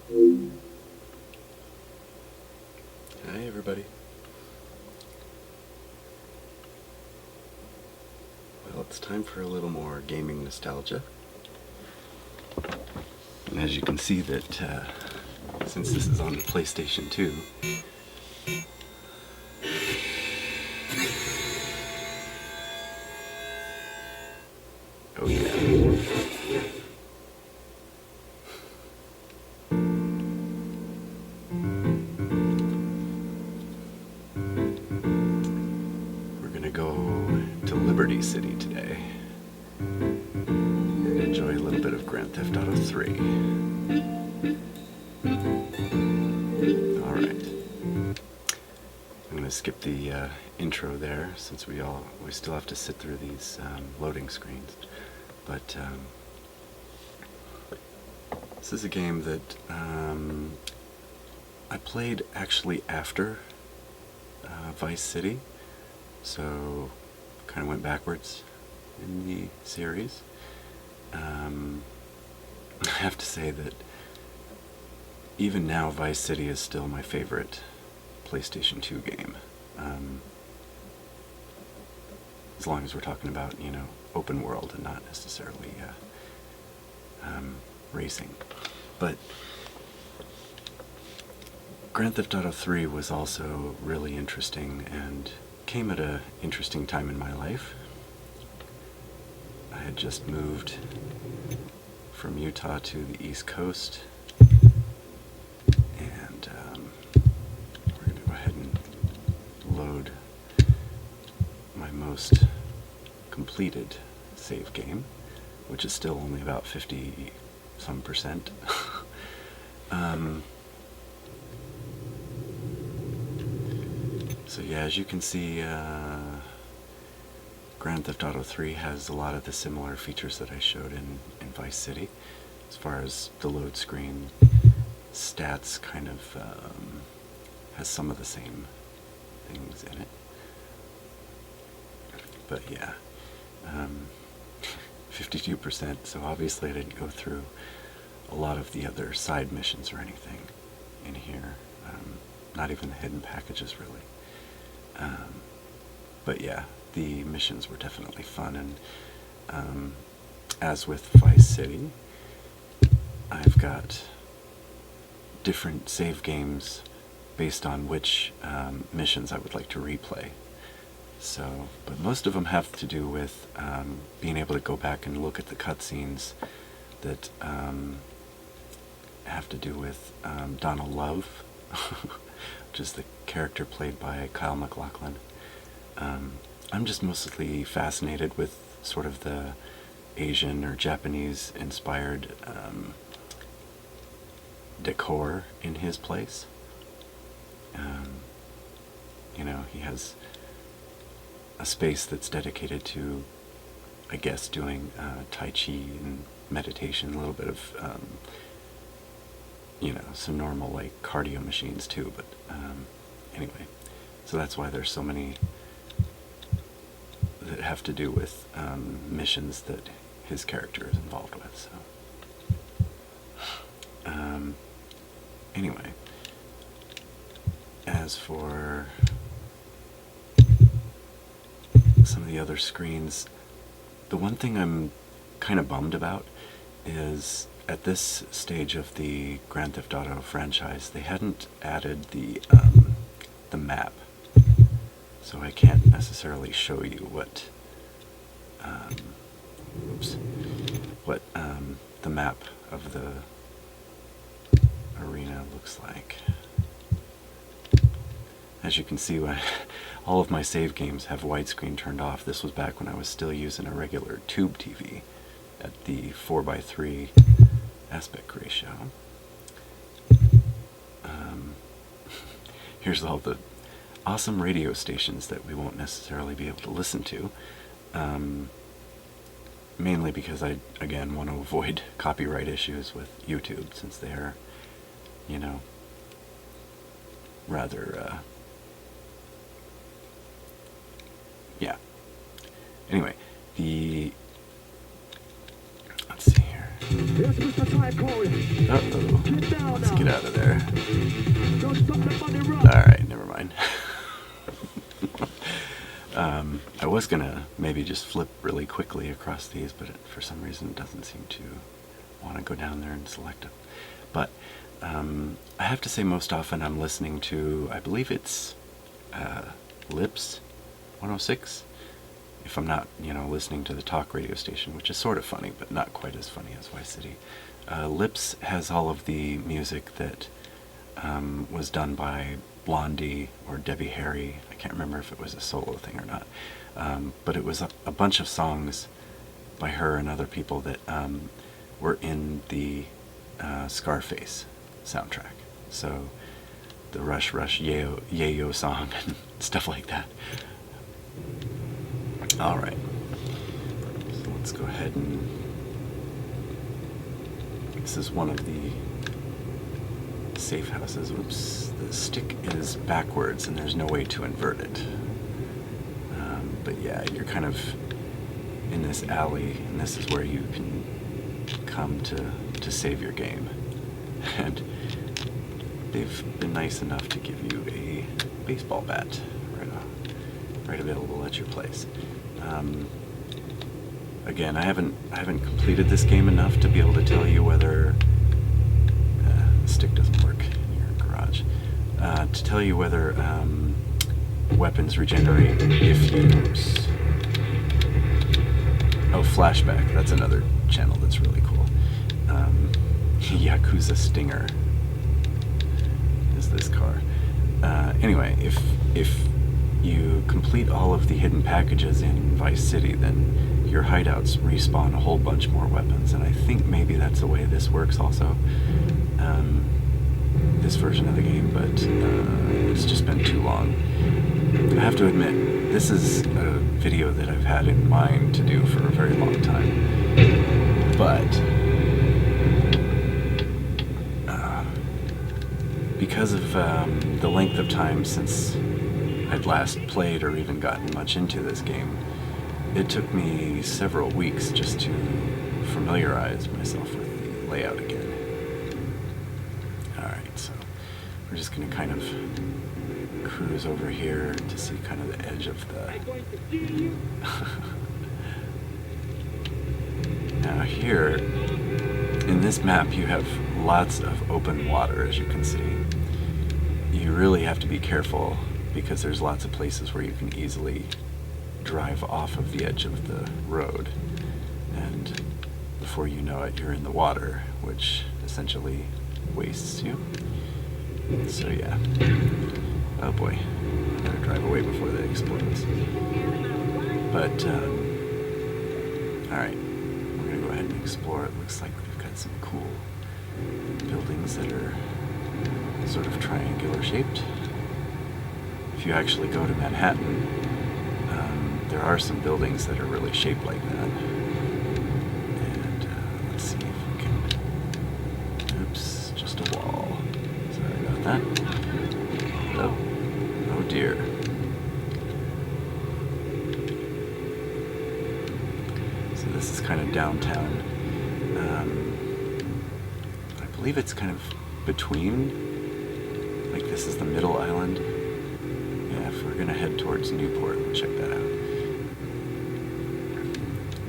Hi everybody. Well, it's time for a little more gaming nostalgia. And as you can see that since this is on the PlayStation 2, oh yeah. We're gonna go to Liberty City today and enjoy a little bit of Grand Theft Auto 3. Alright. I'm gonna skip the intro there since we still have to sit through these loading screens. But this is a game that I played actually after Vice City, so kind of went backwards in the series. I have to say that even now Vice City is still my favorite PlayStation 2 game. As long as we're talking about, open world and not necessarily racing. But Grand Theft Auto 3 was also really interesting and came at an interesting time in my life. I had just moved from Utah to the East Coast, and we're going to go ahead and load my most completed save game, which is still only about 50-some%. So yeah, as you can see, Grand Theft Auto 3 has a lot of the similar features that I showed in Vice City, as far as the load screen stats kind of has some of the same things in it. But yeah, 52%, so obviously I didn't go through a lot of the other side missions or anything in here, not even the hidden packages really. But yeah, the missions were definitely fun, and as with Vice City, I've got different save games based on which missions I would like to replay. So, but most of them have to do with being able to go back and look at the cutscenes that have to do with Donald Love, which is the character played by Kyle MacLachlan. I'm just mostly fascinated with sort of the Asian or Japanese inspired decor in his place. He has a space that's dedicated to, I guess, doing Tai Chi and meditation, a little bit of, some normal, like, cardio machines too, but anyway, so that's why there's so many that have to do with missions that his character is involved with, so. Anyway, as for some of the other screens, the one thing I'm kind of bummed about is at this stage of the Grand Theft Auto franchise, they hadn't added the map, so I can't necessarily show you what the map of the arena looks like. As you can see, all of my save games have widescreen turned off. This was back when I was still using a regular tube TV at the 4:3 aspect ratio. Here's all the awesome radio stations that we won't necessarily be able to listen to, mainly because I, again, want to avoid copyright issues with YouTube, since they are, rather, yeah. Anyway, let's see here. Uh-oh. Let's get out of there. Alright, never mind. I was gonna maybe just flip really quickly across these, but for some reason it doesn't seem to want to go down there and select it. But I have to say most often I'm listening to, I believe it's Lips 106, if I'm not, listening to the talk radio station, which is sort of funny, but not quite as funny as Vice City. Lips has all of the music that was done by Blondie or Debbie Harry. I can't remember if it was a solo thing or not, but it was a bunch of songs by her and other people that were in the Scarface soundtrack. So the Rush Rush Yayo Yayo song and stuff like that. Alright, so let's go ahead and... This is one of the safe houses. Oops, the stick is backwards and there's no way to invert it. But yeah, you're kind of in this alley, and this is where you can come to save your game. And they've been nice enough to give you a baseball bat right available at your place. Again, I haven't completed this game enough to be able to tell you whether the stick doesn't work in your garage. To tell you whether weapons regenerate if you... Oops. Oh, Flashback. That's another channel that's really cool. Yakuza Stinger is this car. Anyway, if you complete all of the hidden packages in Vice City, then your hideouts respawn a whole bunch more weapons, and I think maybe that's the way this works also, this version of the game, but it's just been too long. I have to admit, this is a video that I've had in mind to do for a very long time, but because of the length of time since I'd last played or even gotten much into this game, it took me several weeks just to familiarize myself with the layout again. Alright, so we're just going to kind of cruise over here to see kind of the edge of the... Now here, in this map, you have lots of open water, as you can see. You really have to be careful, because there's lots of places where you can easily drive off of the edge of the road, and before you know it, you're in the water, which essentially wastes you. So yeah. Oh boy. I gotta drive away before that explodes. But, alright. We're gonna go ahead and explore. It looks like we've got some cool buildings that are sort of triangular shaped. If you actually go to Manhattan, there are some buildings that are really shaped like that. And let's see if we can... Oops, just a wall. Sorry about that. Oh, oh dear. So this is kind of downtown. I believe it's kind of between, like this is the middle island. Yeah, if we're gonna head towards Newport, we'll check that out.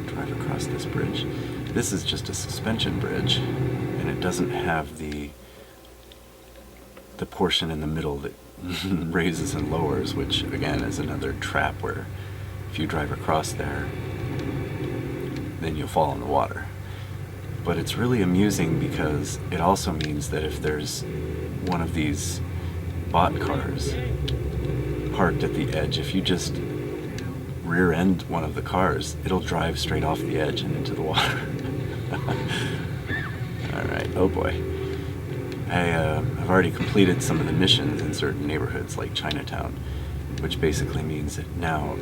Drive across this bridge. This is just a suspension bridge, and it doesn't have the portion in the middle that raises and lowers, which again is another trap where if you drive across there, then you'll fall in the water. But it's really amusing because it also means that if there's one of these bot cars parked at the edge, if you just rear end one of the cars, it'll drive straight off the edge and into the water. Alright, oh boy. I've already completed some of the missions in certain neighborhoods like Chinatown, which basically means that now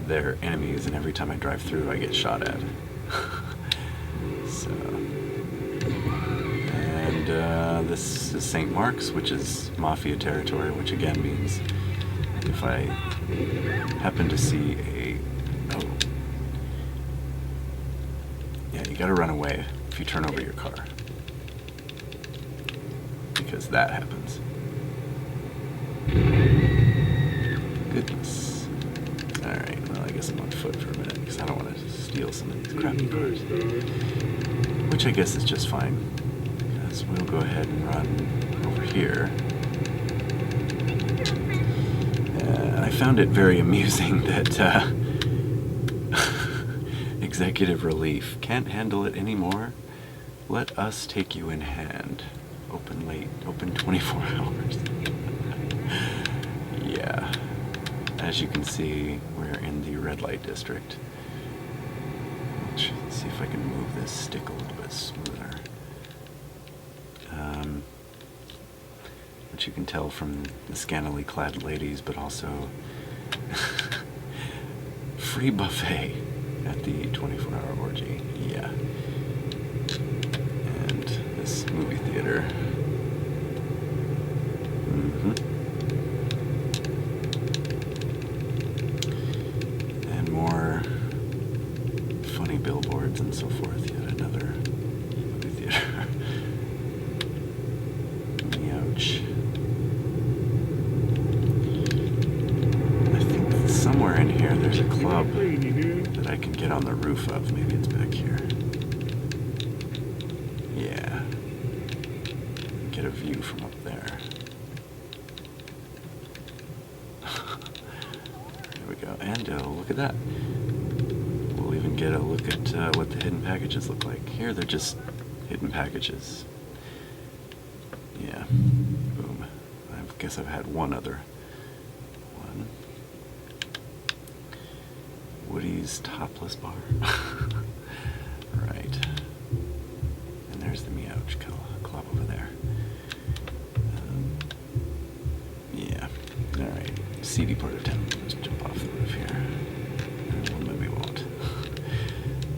they're enemies, and every time I drive through I get shot at. So, and this is St. Mark's, which is Mafia territory, which again means if I happen to see a... Oh. Yeah, you gotta run away. if you turn over your car. Because that happens. Goodness. Alright, well I guess I'm on foot for a minute because I don't want to steal some of these crappy cars. Which I guess is just fine. Because we'll go ahead and run over here. I found it very amusing that Executive Relief can't handle it anymore. Let us take you in hand. Open late, open 24 hours. Yeah. As you can see, we're in the red light district. Let's see if I can move this stick a little bit smoother. Which you can tell from the scantily clad ladies, but also free buffet at the 24-hour orgy. Yeah. And this movie theater. And more funny billboards and so forth. Yet another movie theater. Ouch. I think somewhere in here there's a club that I can get on the roof of. Maybe it's back here. Yeah. Get a view from up there. There we go. And look at that. We'll even get a look at what the hidden packages look like. Here they're just hidden packages. Yeah. Boom. I guess I've had one other one. Woody's topless bar. Right. And there's the Meouch Club over there. Yeah. Alright. Seedy part of town. Let's jump off the roof here. Well, maybe we won't.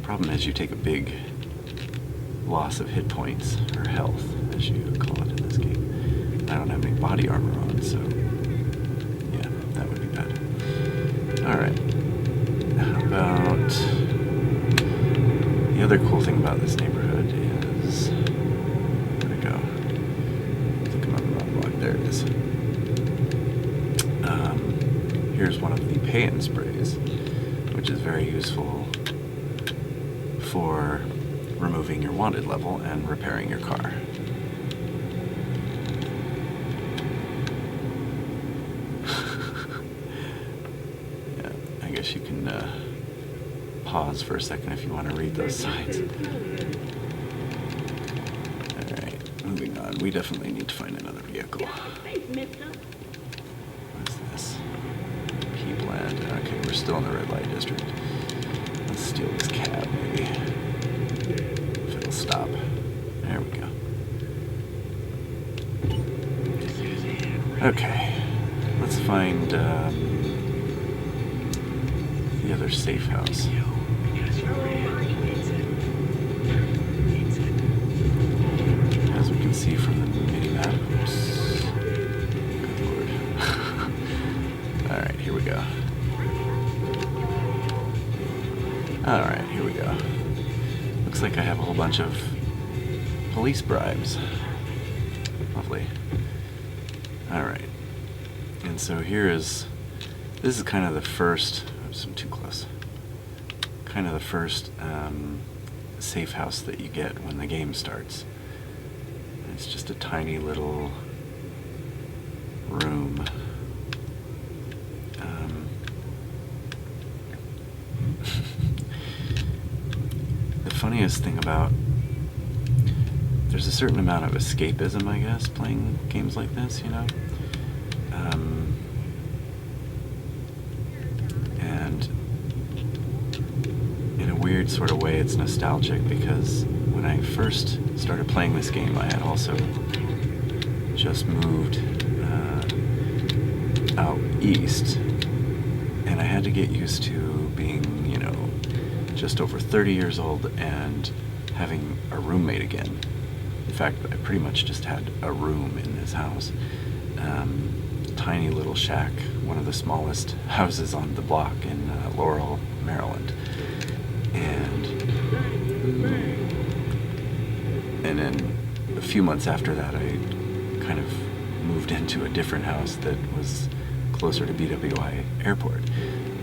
Problem is you take a big loss of hit points, or health, as you call it in this game. I don't have any body armor on, so yeah, that would be bad. Alright. How about... The other cool thing about this neighborhood is... Where'd it go? I think I'm on the wrong block. There it is. Here's one of the pay-in sprays, which is very useful for removing your wanted level and repairing your car. Yeah, I guess you can pause for a second if you want to read those signs. Alright, moving on. We definitely need to find another vehicle. What's this? Peepland. Okay, we're still in the red light district. Let's steal this cab, maybe. If it'll stop. There we go. Okay. Let's find the other safe house. As we can see from the mini-map. Oops. Good lord. Alright, here we go. Alright, here we go. Looks like I have a whole bunch of police bribes. Lovely. Alright. And so this is kind of the first, oops, I'm too close. Kind of the first safe house that you get when the game starts. It's just a tiny little room. The funniest thing about, there's a certain amount of escapism, I guess, playing games like this, you know? And in a weird sort of way, it's nostalgic because when I first started playing this game, I had also just moved out east, and I had to get used to being, you know, just over 30 years old and having a roommate again. In fact, I pretty much just had a room in this house. Tiny little shack, one of the smallest houses on the block in Laurel, Maryland. And and then a few months after that, I kind of moved into a different house that was closer to BWI Airport,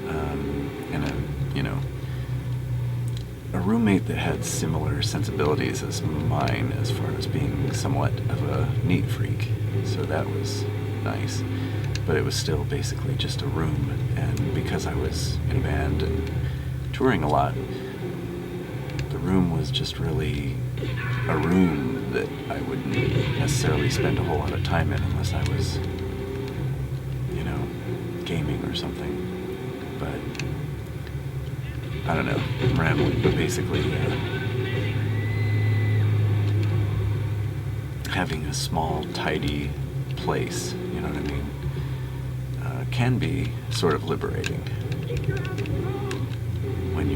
and a roommate that had similar sensibilities as mine as far as being somewhat of a neat freak. So that was nice, but it was still basically just a room, and because I was in a band and touring a lot, the room was just really a room that I wouldn't necessarily spend a whole lot of time in unless I was, gaming or something. But I don't know, I'm rambling, but basically having a small, tidy place, you know what I mean, can be sort of liberating when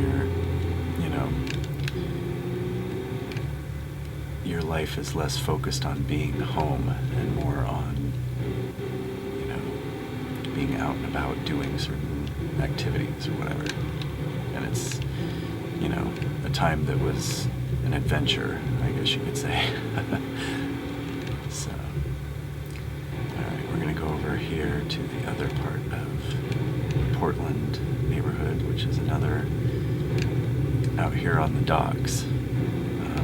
your life is less focused on being home and more on, being out and about doing certain activities or whatever. And it's, a time that was an adventure, I guess you could say. So, alright, we're going to go over here to the other part of the Portland neighborhood, which is another out here on the docks.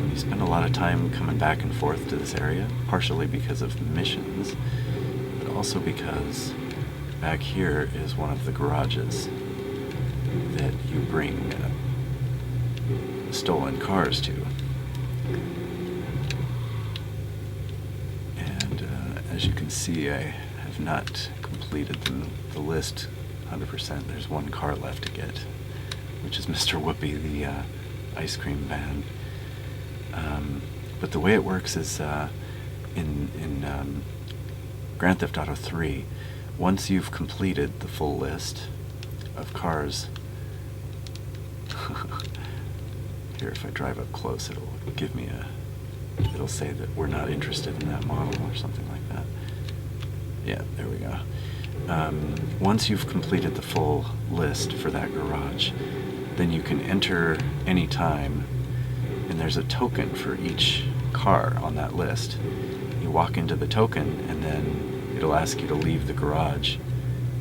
You spend a lot of time coming back and forth to this area, partially because of missions, but also because back here is one of the garages that you bring stolen cars to. And as you can see, I have not completed the list 100%. There's one car left to get, which is Mr. Whoopi, the ice cream van. But the way it works is in Grand Theft Auto 3, once you've completed the full list of cars, here, if I drive up close, it'll give me it'll say that we're not interested in that model or something like that. Yeah, there we go. Once you've completed the full list for that garage, then you can enter any time, and there's a token for each car on that list. You walk into the token, and then it'll ask you to leave the garage,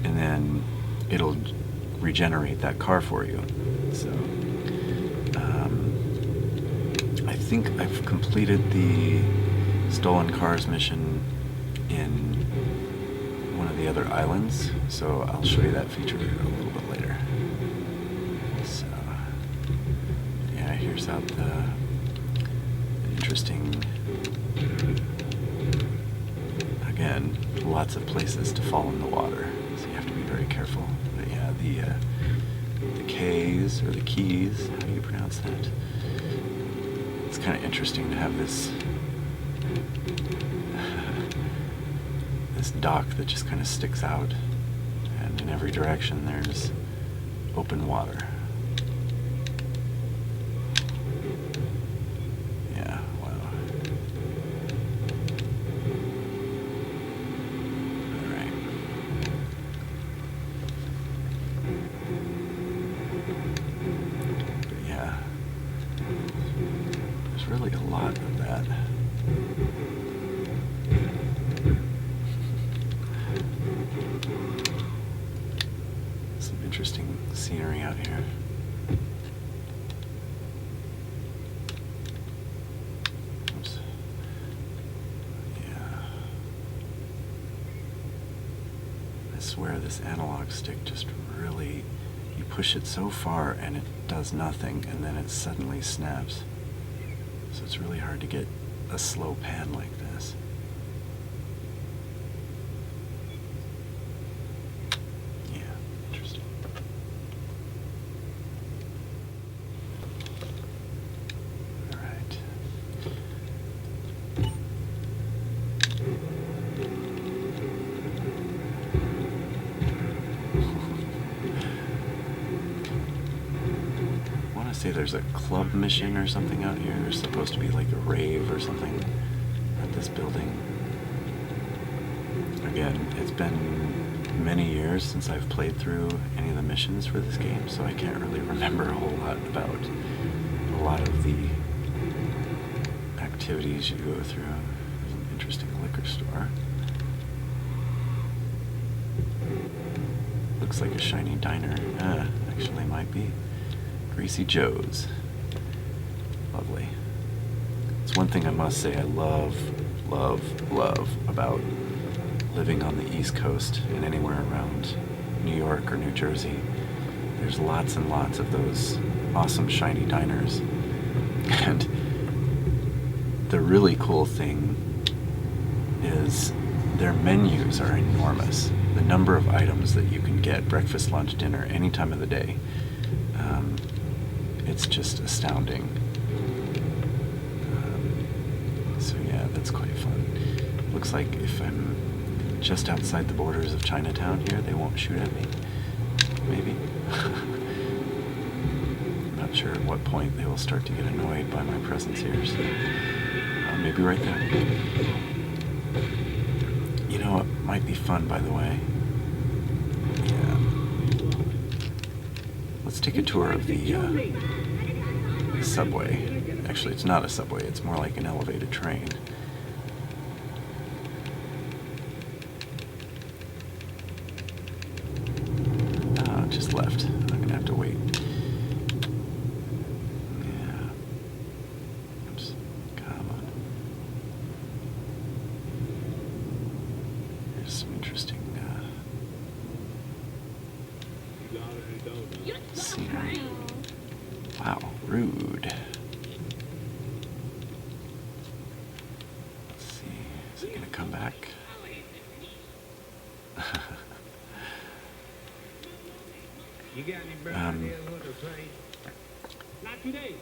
and then it'll regenerate that car for you. So I think I've completed the stolen cars mission in one of the other islands, so I'll show you that feature a little bit later. So yeah, here's out the interesting, again, lots of places to fall in the water, so you have to be very careful. But yeah, the K's, or the keys, how do you pronounce that? It's kind of interesting to have this this dock that just kind of sticks out, and in every direction there's open water. Yeah, wow. Alright. But yeah, there's really a lot of that. Some interesting scenery out here. Oops. Yeah. I swear this analog stick just really, you push it so far and it does nothing, and then it suddenly snaps. So it's really hard to get a slow pan like this. Yeah, interesting. All right. I want to say there's a club mission or something out here. There's supposed to be like a rave or something at this building. Again, it's been many years since I've played through any of the missions for this game, so I can't really remember a whole lot about a lot of the activities activities you go through. There's an interesting liquor store. Looks like a shiny diner. Actually might be. Greasy Joe's. Lovely. It's one thing I must say I love about living on the East Coast and anywhere around New York or New Jersey. There's lots and lots of those awesome shiny diners. And the really cool thing is their menus are enormous. The number of items that you can get, breakfast, lunch, dinner, any time of the day, it's just astounding. So yeah, that's quite fun. Looks like if I'm just outside the borders of Chinatown here, they won't shoot at me. Maybe. I'm not sure at what point they will start to get annoyed by my presence here, so maybe right there. You know what might be fun, by the way? Yeah. Let's take a tour of the subway. Actually, it's not a subway, it's more like an elevated train. Just left. I'm gonna have to wait. Yeah. Oops. Come on. There's some interesting scenery. Wow, rude. Let's see. Is it gonna come back?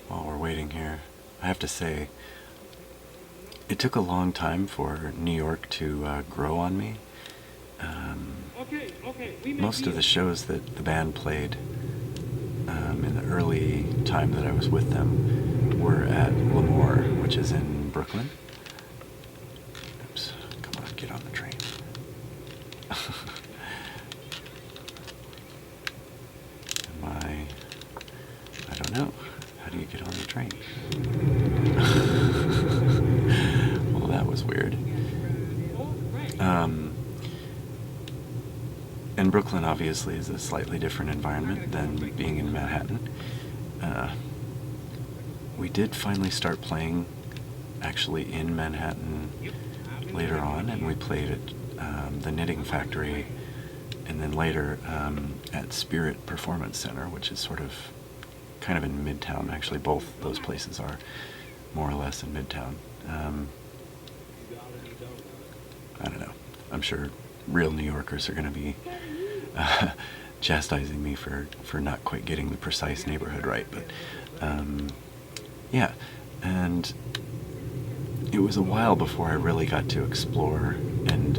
While we're waiting here, I have to say, it took a long time for New York to grow on me. Most of the shows that the band played in the early time that I was with them were at Lemoore, which is in Brooklyn. Oops, come on, get on the train. I don't know. How do you get on the train? Well, that was weird. And Brooklyn obviously is a slightly different environment than being in Manhattan. We did finally start playing actually in Manhattan later on, and we played at the Knitting Factory, and then later at Spirit Performance Center, which is sort of kind of in Midtown. Actually, both those places are more or less in Midtown. I don't know. I'm sure real New Yorkers are going to be chastising me for not quite getting the precise neighborhood right, but yeah, and it was a while before I really got to explore and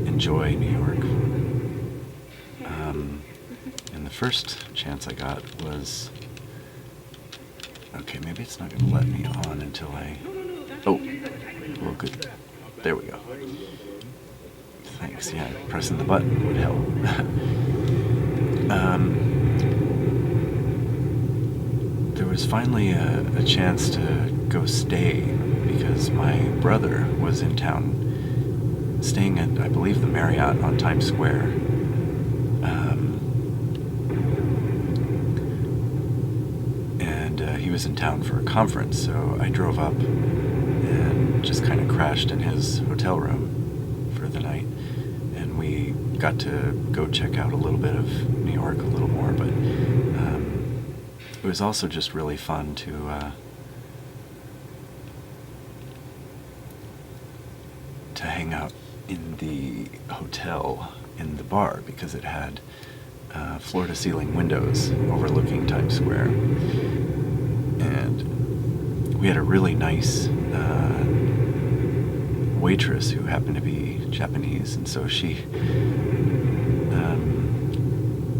enjoy New York. And the first chance I got was, okay, maybe it's not going to let me on until oh, well, good, there we go. Thanks, yeah, pressing the button would help. There was finally a chance to go stay because my brother was in town staying at, I believe, the Marriott on Times Square. He was in town for a conference, so I drove up and just kind of crashed in his hotel room for the night. And we got to go check out a little bit of New York a little more, but it was also just really fun to hang out in the hotel in the bar because it had floor-to-ceiling windows overlooking Times Square. And we had a really nice waitress who happened to be Japanese, and so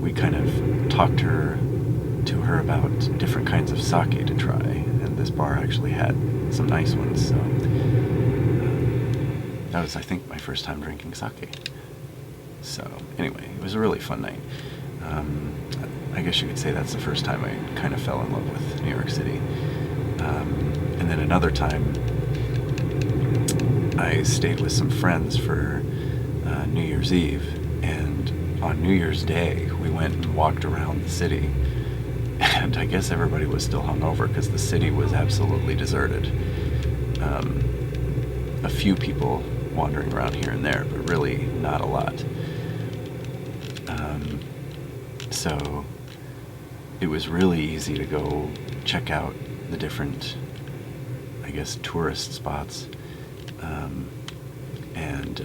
we kind of talked to her about different kinds of sake to try, and this bar actually had some nice ones, so that was, I think, my first time drinking sake. So anyway, it was a really fun night. I guess you could say that's the first time I kind of fell in love with New York City. And then another time I stayed with some friends for New Year's Eve, and on New Year's Day we went and walked around the city, and I guess everybody was still hungover because the city was absolutely deserted. A few people wandering around here and there, but really not a lot. So it was really easy to go check out the different, I guess, tourist spots. And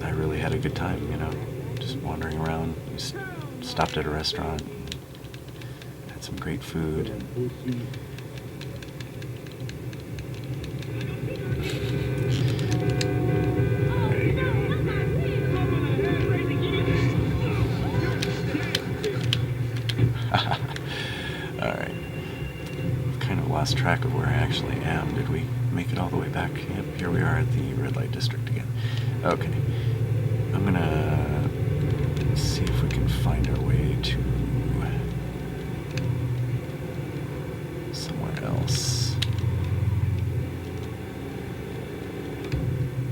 I really had a good time, you know, just wandering around. We stopped at a restaurant, had some great food. Alright. Kind of lost track of where I actually am. Did we make it all the way back? Yep, here we are at the red light district again. Okay. I'm gonna see if we can find our way to somewhere else.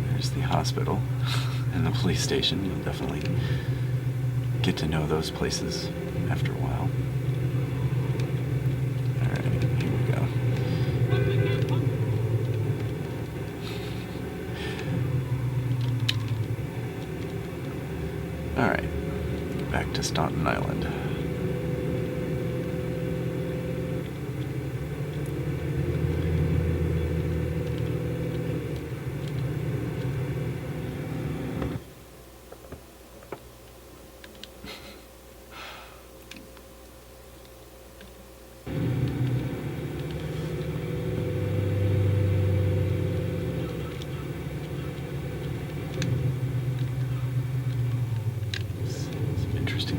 There's the hospital and the police station. You'll definitely get to know those places after a while. Alright, here we go. Alright, back to Staunton Island.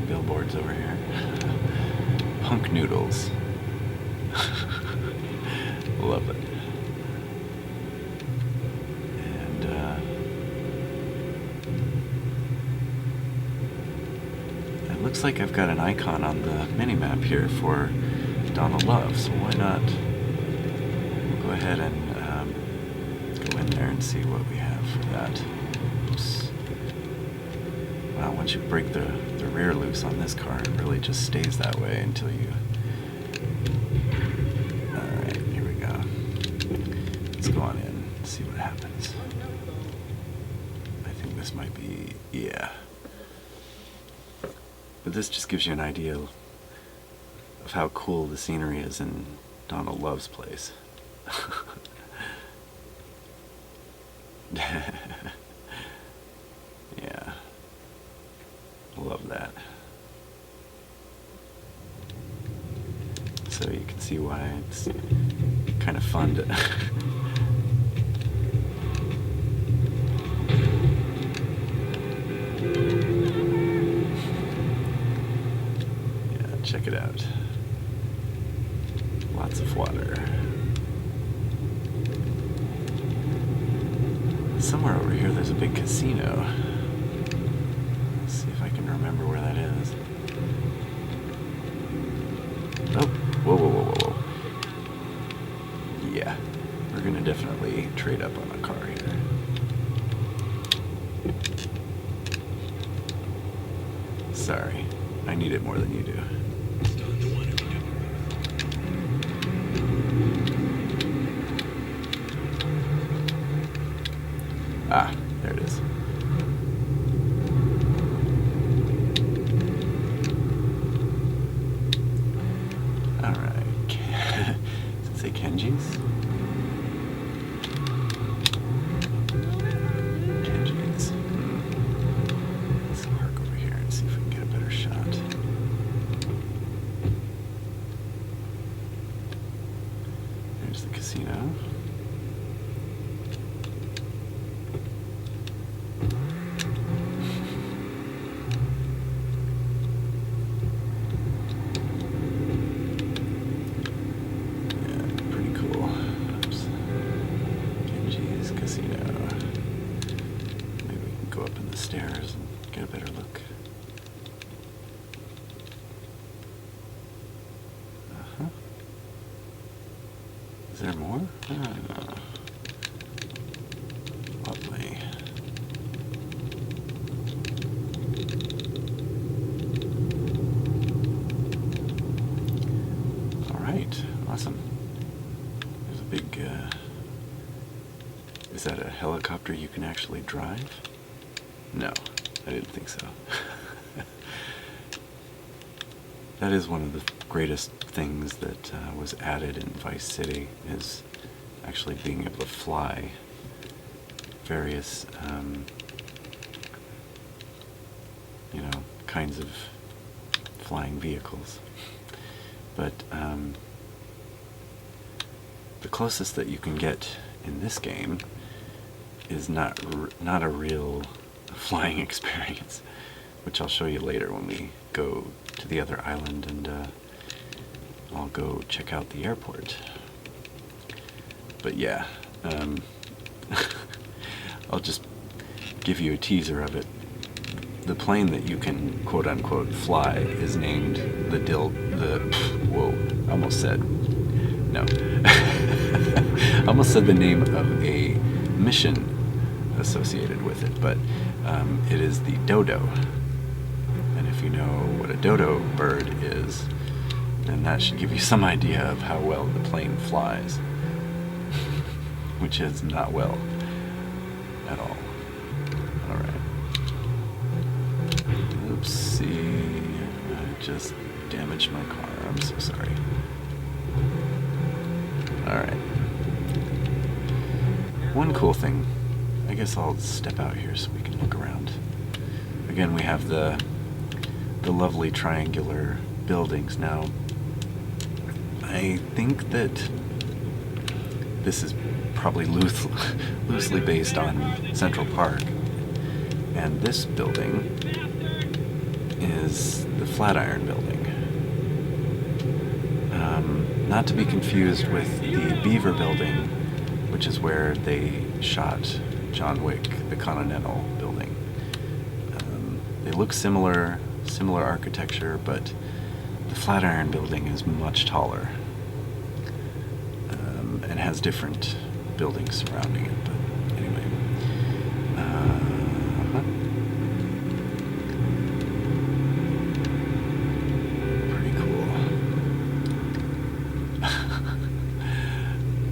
Billboards over here. Punk noodles. Love it. And it looks like I've got an icon on the mini-map here for Donald Love, so why not we'll go ahead and go in there and see what we have for that. Oops. Wow, once you break the rear loose on this car, it really just stays that way until you... Alright, here we go. Let's go on in and see what happens. I think this might be... yeah. But this just gives you an idea of how cool the scenery is in Donald Love's place. Yeah. Love that. So you can see why it's kind of fun to yeah, check it out. Lots of water. Somewhere over here there's a big casino. I can remember where that is. Oh, whoa, whoa, whoa, whoa, whoa. Yeah, we're gonna definitely trade up on a car here. Sorry, I need it more than you do. Ah, there it is. Kenji's? Kenji's. Let's park over here and see if we can get a better shot. There's the casino. Stairs and get a better look. Is there more? Is that a helicopter you can actually drive? No, I didn't think so. That is one of the greatest things that was added in Vice City, is actually being able to fly various, kinds of flying vehicles. But the closest that you can get in this game is not a real flying experience, which I'll show you later when we go to the other island, and I'll go check out the airport. But yeah, I'll just give you a teaser of it. The plane that you can quote-unquote fly is named I almost said the name of a mission associated with it, but it is the Dodo. And if you know what a dodo bird is, then that should give you some idea of how well the plane flies, which is not well at all. Alright. Oopsie, I just damaged my car. I'm so sorry. Alright. One cool thing, I guess I'll step out here so we can look around. Again, we have the lovely triangular buildings. Now, I think that this is probably loosely based on Central Park, and this building is the Flatiron Building. Not to be confused with the Beaver Building, which is where they shot John Wick, the Continental Building. They look similar architecture, but the Flatiron Building is much taller and has different buildings surrounding it. But anyway, pretty cool.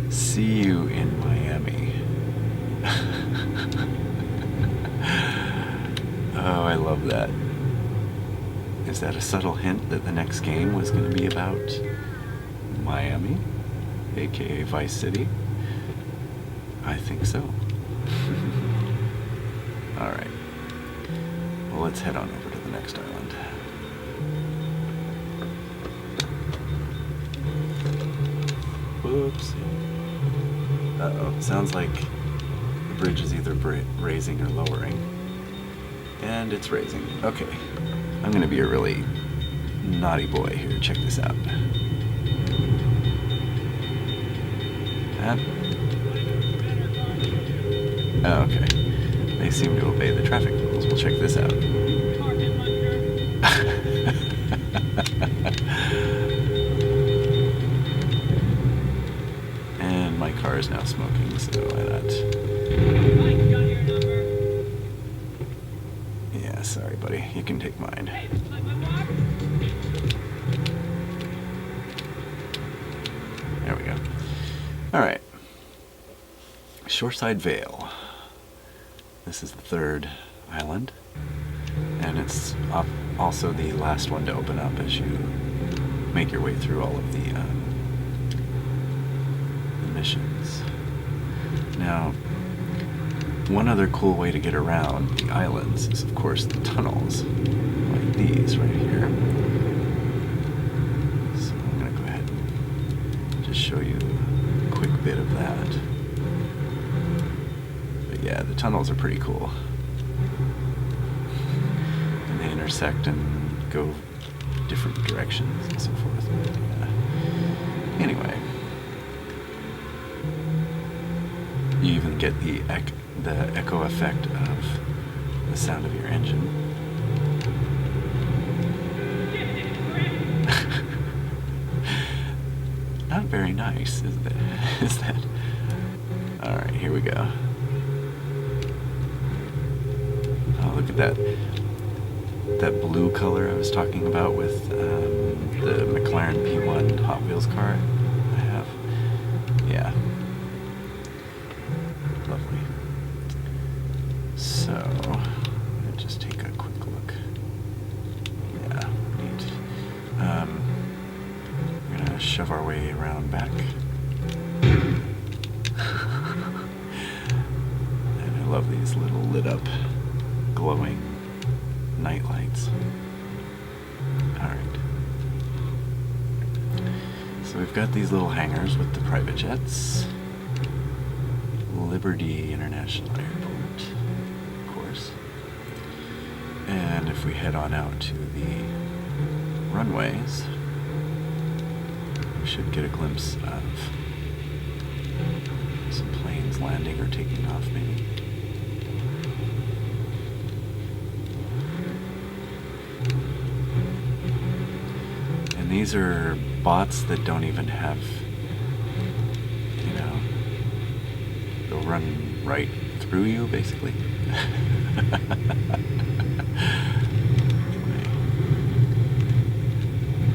See you in Miami. Oh, I love that. Is that a subtle hint that the next game was going to be about Miami, aka Vice City? I think so. Alright. Well, let's head on over to the next island. Whoops. Uh-oh. Sounds like the bridge is either raising or lowering. And it's raising. Okay. I'm going to be a really naughty boy here. Check this out. Oh, okay. They seem to obey the traffic rules. We'll check this out. And my car is now smoking, so why not? Yeah, sorry, buddy. You can take mine. There we go. Alright. Shoreside Vale. This is the third island, and it's also the last one to open up as you make your way through all of the missions. Now, one other cool way to get around the islands is, of course, the tunnels, like these right here. So I'm going to go ahead and just show you a quick bit of that. But yeah, the tunnels are pretty cool. And they intersect and go different directions and so forth. But, yeah. Anyway. You even get the echo effect of the sound of your engine. Not very nice, is that? Alright, here we go. Oh, look at that. That blue color I was talking about with the McLaren P1 Hot Wheels car I have. Yeah. lovely. So, let me just take a quick look. Yeah, neat. We're gonna shove our way around back. And I love these little lit up, glowing night lights. Alright. So we've got these little hangars with the private jets. Liberty International Airport, of course. And if we head on out to the runways, we should get a glimpse of some planes landing or taking off, maybe. And these are bots that don't even have, you know, they'll run right through you, basically.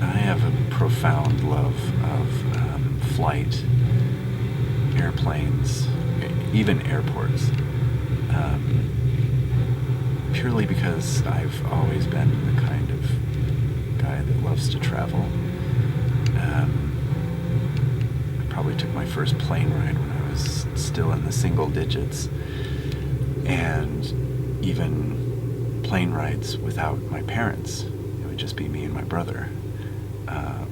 I have a profound love of flight, airplanes, even airports, purely because I've always been the kind of guy that loves to travel. I probably took my first plane ride when I was still in the single digits, and even plane rides without my parents. It would just be me and my brother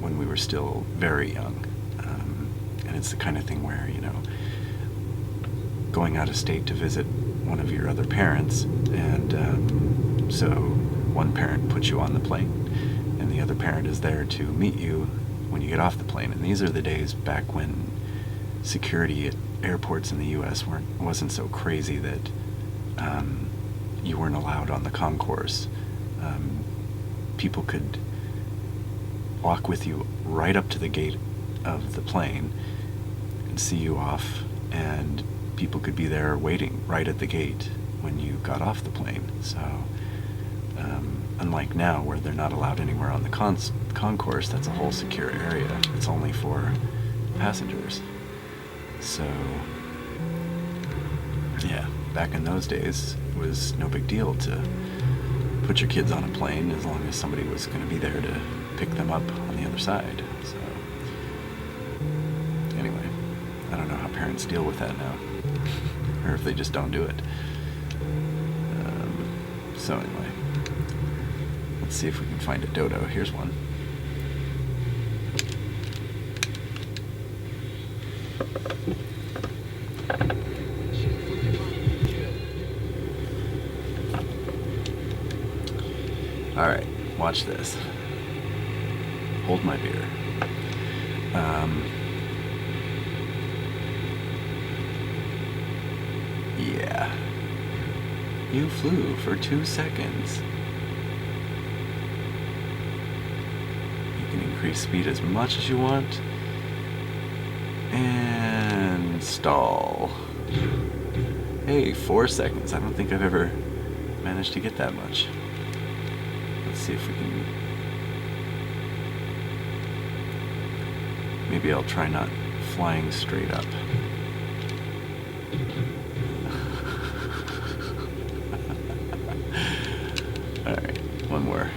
when we were still very young. And it's the kind of thing where, you know, going out of state to visit one of your other parents, and so one parent puts you on the plane, and the other parent is there to meet you when you get off the plane. And these are the days back when security at airports in the U.S. wasn't so crazy that you weren't allowed on the concourse. People could walk with you right up to the gate of the plane and see you off, and people could be there waiting right at the gate when you got off the plane. So unlike now, where they're not allowed anywhere on the concourse, that's a whole secure area. It's only for passengers. So yeah, back in those days, it was no big deal to put your kids on a plane as long as somebody was going to be there to pick them up on the other side. So anyway, I don't know how parents deal with that now, or if they just don't do it. So anyway, let's see if we can find a Dodo. Here's one. Alright, watch this. Hold my beer. Yeah. You flew for 2 seconds. You can increase speed as much as you want. And stall. Hey, 4 seconds. I don't think I've ever managed to get that much. Let's see if we can... Maybe I'll try not flying straight up. Alright, one more.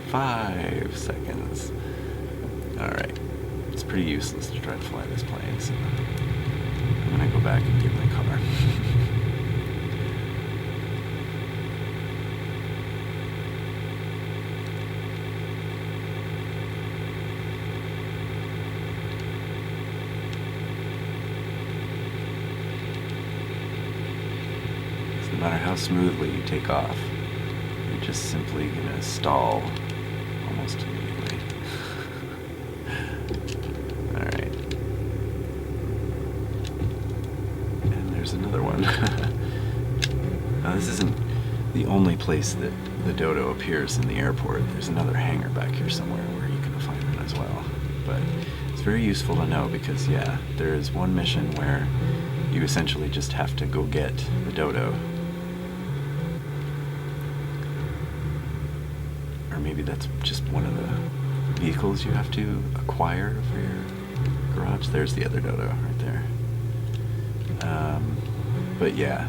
Five seconds. Alright. It's pretty useless to try to fly this plane, so I'm gonna go back and get my car. No matter how smoothly you take off, you're just simply gonna stall almost immediately. Alright. And there's another one. Now this isn't the only place that the Dodo appears in the airport. There's another hangar back here somewhere where you can find them as well. But it's very useful to know because, yeah, there is one mission where you essentially just have to go get the Dodo. Or maybe that's just one of the vehicles you have to acquire for your garage. There's the other Dodo right there. But yeah,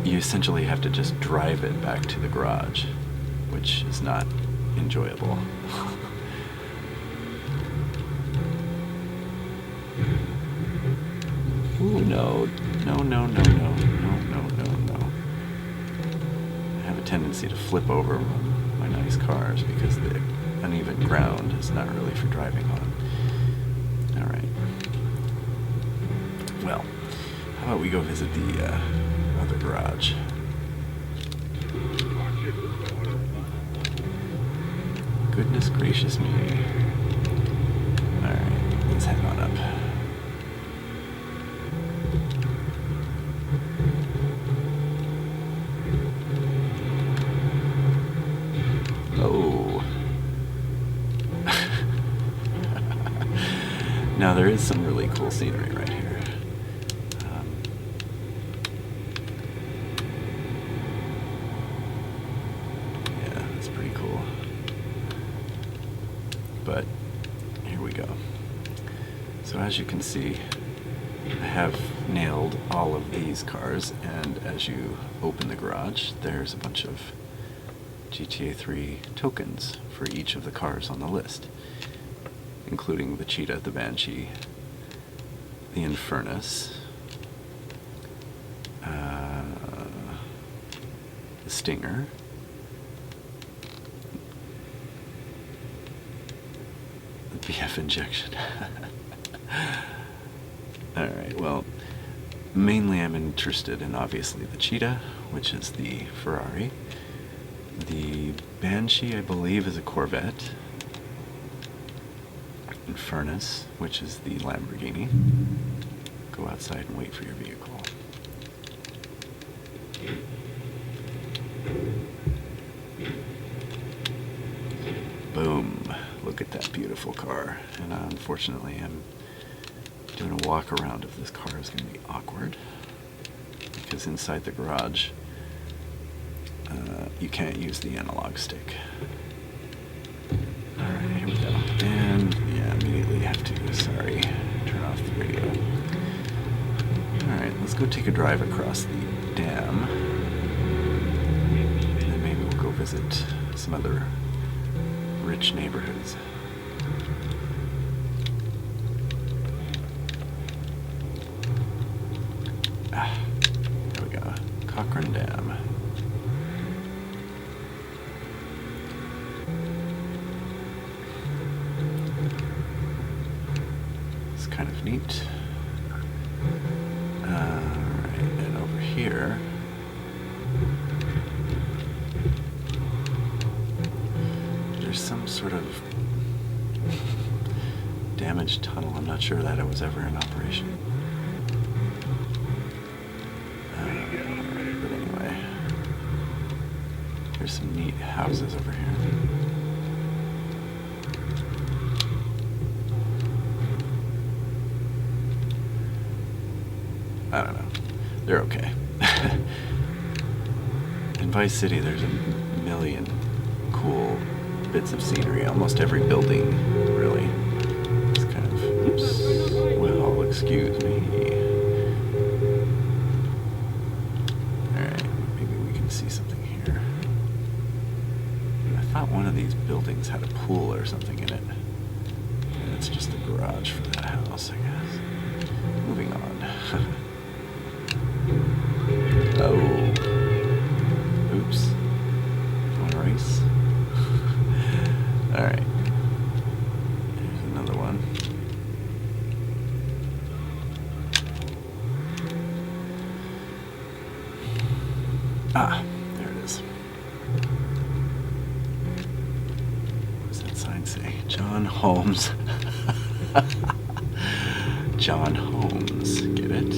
you essentially have to just drive it back to the garage, which is not enjoyable. Ooh, no. No, no, no, no, no, no, no, no. I have a tendency to flip over my nice cars because the uneven ground is not really for driving on. Alright. Well, how about we go visit the other garage? Goodness gracious me. Alright, let's head on up. Oh. Now there is some really cool scenery right here. Yeah, that's pretty cool. But here we go. So as you can see, I have nailed all of these cars, and as you open the garage, there's a bunch of GTA 3 tokens for each of the cars on the list, including the Cheetah, the Banshee, the Infernus, the Stinger, the BF Injection. Alright, well, mainly I'm interested in obviously the Cheetah, which is the Ferrari. The Banshee, I believe, is a Corvette. Infernus, which is the Lamborghini. Go outside and wait for your vehicle. Boom. Look at that beautiful car. And unfortunately, I'm doing a walk around of this car is going to be awkward because inside the garage you can't use the analog stick. Alright, here we go. And yeah, immediately have to, sorry, turn off the radio. Alright, let's go take a drive across the dam. And then maybe we'll go visit some other rich neighborhoods. There we go. Cochrane Dam. It's kind of neat. Alright, and over here there's some sort of damaged tunnel. I'm not sure that it was ever in operation. But anyway, there's some neat houses over here. I don't know. They're okay. In Vice City, there's a million cool bits of scenery. Almost every building, really. It's kind of, oops, well, excuse me. Alright, maybe we can see something here. I thought one of these buildings had a pool or something in it. And it's just the garage for that house, I guess. Moving on. Oh. Oops. Want to race? Alright. Here's another one. Ah, there it is. What does that sign say? John Holmes. John Holmes. Get it?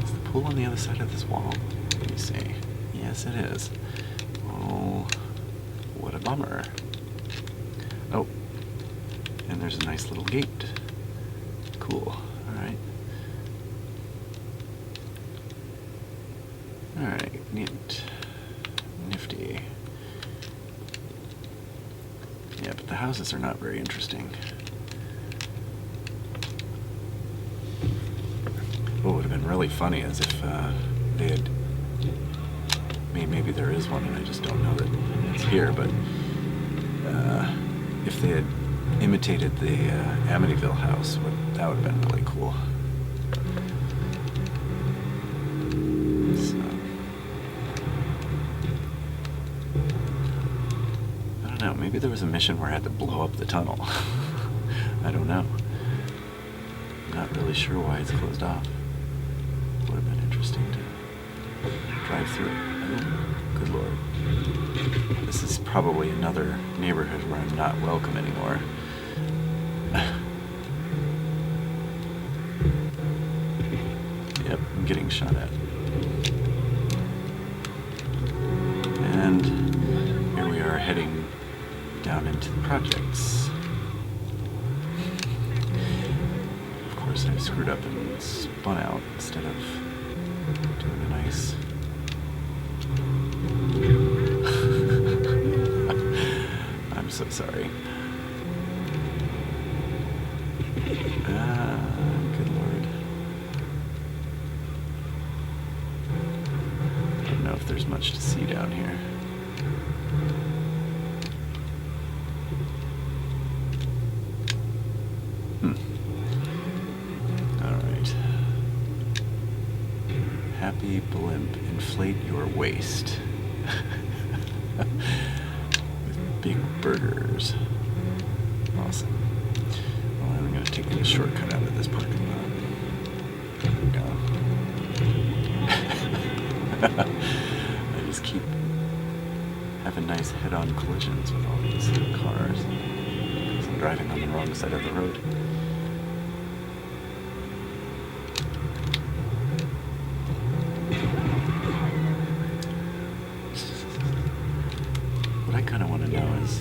Is the pool on the other side of this wall? Let me see. Yes, it is. Oh, what a bummer. Oh, and there's a nice little gate. Cool. Alright. Alright, neat. Nifty. Yeah, but the houses are not very interesting. What would have been really funny is if they had... maybe there is one and I just don't know that it's here, but if they had imitated the Amityville house, that would have been really cool. So, I don't know, maybe there was a mission where I had to blow up the tunnel. I don't know. Not really sure why it's closed off. Would have been interesting to drive through it. Oh, good lord. This is probably another neighborhood where I'm not welcome anymore. Yep, I'm getting shot at. And here we are heading down into the projects. Of course, I screwed up and spun out instead of doing a nice... I'm so sorry. Good lord. I don't know if there's much to see down here. Alright. Happy blimp, inflate your waist. With big burgers. Awesome. Well, I'm going to take the shortcut out of this parking lot. There we go. I just keep having nice head-on collisions with all these cars because I'm driving on the wrong side of the road. What I kind of want to know is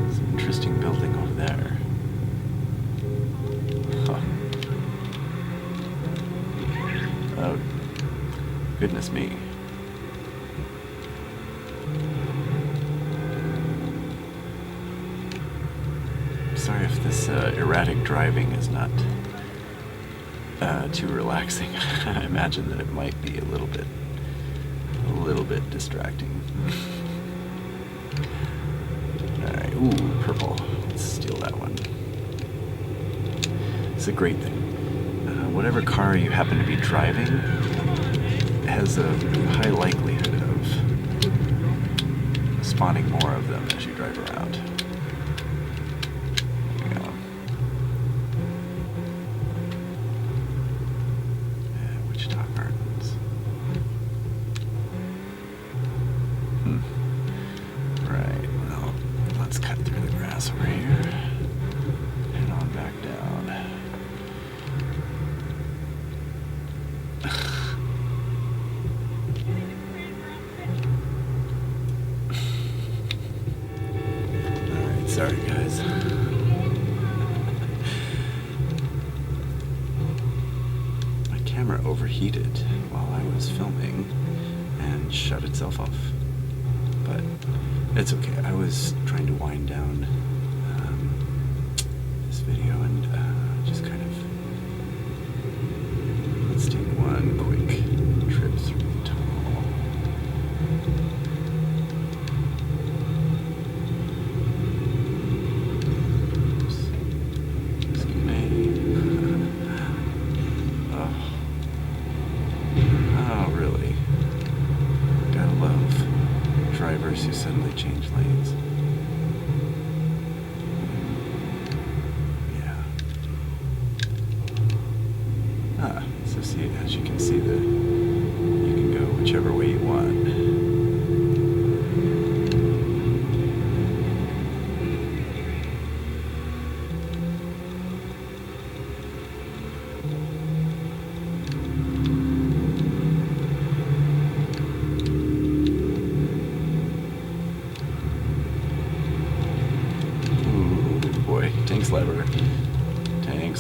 there's an interesting building over there. Huh. Oh, goodness me. Sorry if this erratic driving is not too relaxing. I imagine that it might be a little bit distracting. Alright, ooh, purple. Let's steal that one. It's a great thing. Whatever car you happen to be driving has a high likelihood of spawning more of them as you drive around. There we go. Wichita Gardens. Right, well, let's cut through the grass over here. Head on back down. Alright, sorry guys. My camera overheated while I was filming and shut itself off. But it's okay. I was trying to wind down this video and just kind of let's take one quick trip through the tunnel. Oops. Excuse me. Oh, really? Gotta love drivers who suddenly change lanes. Yeah. So see, as you can see, you can go whichever way you want.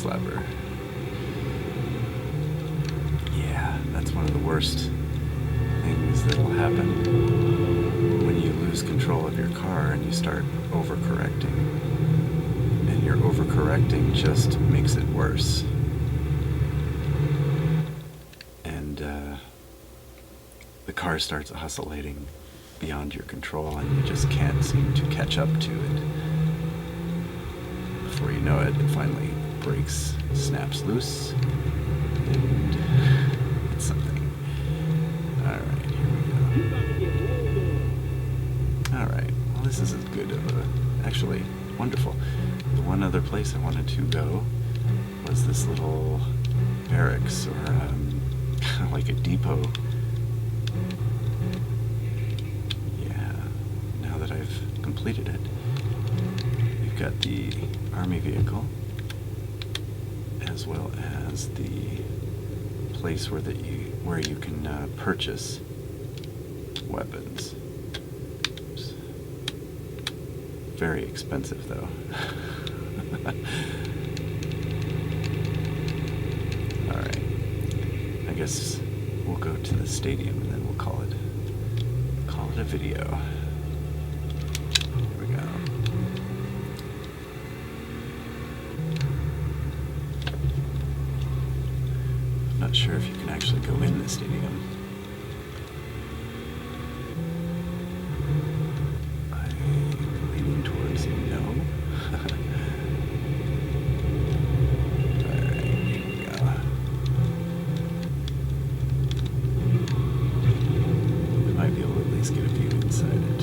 log slapper. Yeah, that's one of the worst things that will happen when you lose control of your car and you start overcorrecting. And your overcorrecting just makes it worse. And the car starts oscillating beyond your control and you just can't seem to catch up to it. Before you know it, it finally breaks, snaps loose, and it's something. Alright, here we go. Alright, well this is as good of a, actually, wonderful. The one other place I wanted to go was this little barracks, or like a depot. Yeah, now that I've completed it, we've got the army vehicle, as well as the place where you can purchase weapons. Oops. Very expensive, though. All right. I guess we'll go to the stadium and then we'll call it a video. Here we go. Not sure if you can actually go in the stadium. I'm leaning towards no. Alright, here we go. We might be able to at least get a view inside it.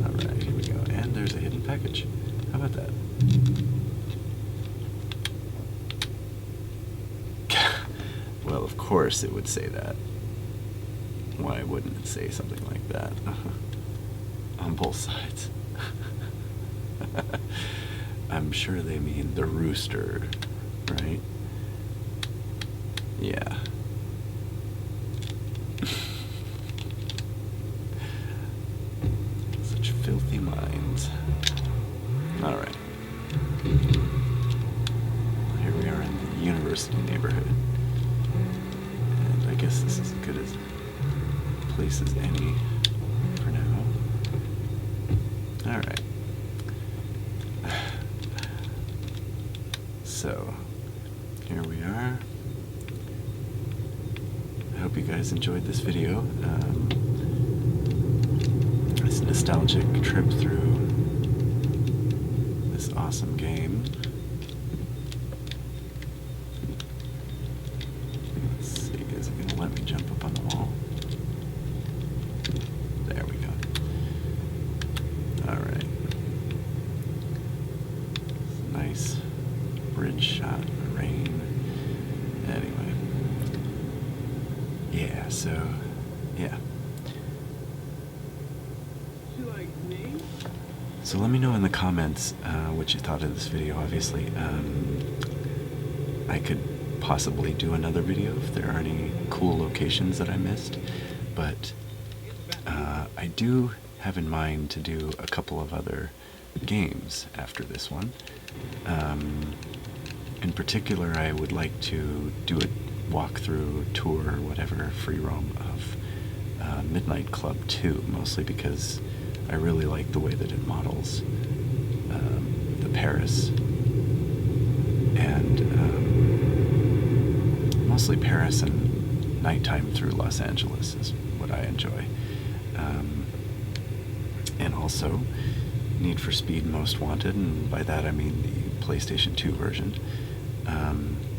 Alright, here we go. And there's a hidden package. How about that? Well, of course it would say that. Why wouldn't it say something like that? On both sides. I'm sure they mean the rooster, right? Yeah. Such filthy minds. Alright. Here we are in the university neighborhood. I guess this is as good a place as any for now. Alright. So, here we are. I hope you guys enjoyed this video. This nostalgic trip through this awesome game. Let me jump up on the wall. There we go. Alright. Nice bridge shot in the rain. Anyway. Yeah, so, yeah. So let me know in the comments what you thought of this video. Obviously, I could possibly do another video if there are any cool locations that I missed, but I do have in mind to do a couple of other games after this one. In particular, I would like to do a walkthrough tour or whatever, free roam of Midnight Club 2, mostly because I really like the way that it models the Paris, and mostly Paris and nighttime through Los Angeles is what I enjoy. And also Need for Speed Most Wanted, and by that I mean the PlayStation 2 version,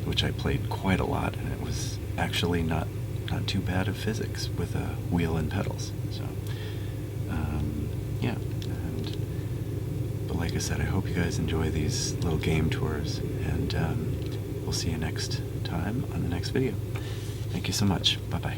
which I played quite a lot, and it was actually not too bad of physics with a wheel and pedals. So, yeah. But like I said, I hope you guys enjoy these little game tours, and we'll see you next time on the next video. Thank you so much. Bye-bye.